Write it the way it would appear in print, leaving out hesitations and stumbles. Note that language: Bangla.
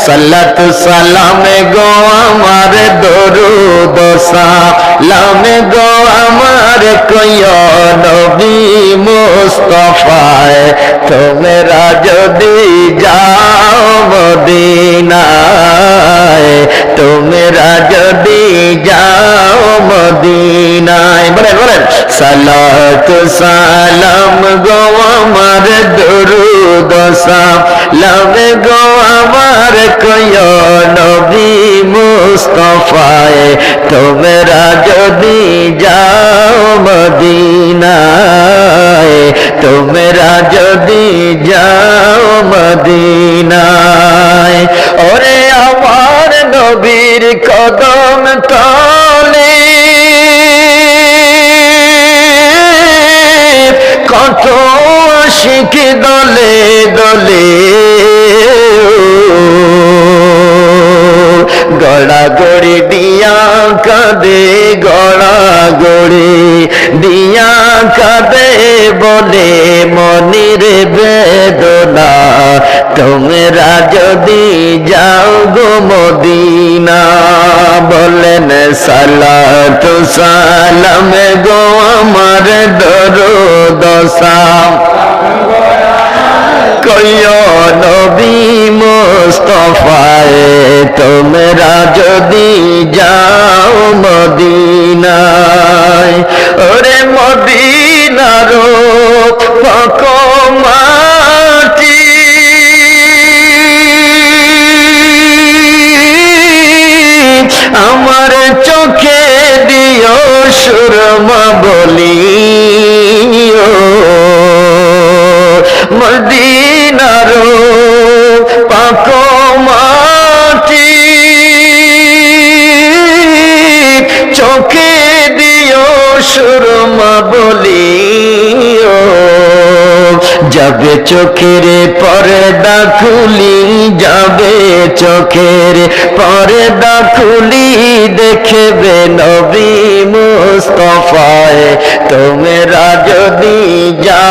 সাল্লাতু সালামে গো আমার দরুদ সালামে গো আমার কইও নবী মুস্তাফায় তোমরা যদি যাও মদিনায় তোমরা যদি যাও মদিনায় বলেন বলেন সালাতু সালাম গো আমার দরুদ সালাম গো আমার কইও নবী মুস্তাফায় তোমরা যদি যাও মদিনায় তোমরা যদি যাও মদিনায় ওরে আমার নবীর কদম তলে কত আশিক দলে দলে গড়াগড়ি দিয়া কাঁদে গড়াগড়ি দিয়া কাঁদে বলে মনির বেদনা তোমরা যদি যাও গো মদিনা বলেন সালাতু সালাম গো আমার দরুদ সালাম কইও নবী মুস্তাফায় তোমরা যদি যাও মদিনায় ওরে মদিনার পাক মাটি আমার চোখে দিও সুরমা বলি মদিনার পাক মাটি চোখে দিও সুরমা বলি যাবে চোখের পর্দা খুলি যাবে চোখের পর্দা খুলি দেখবে নবী মুস্তাফায় তোমরা যদি যাও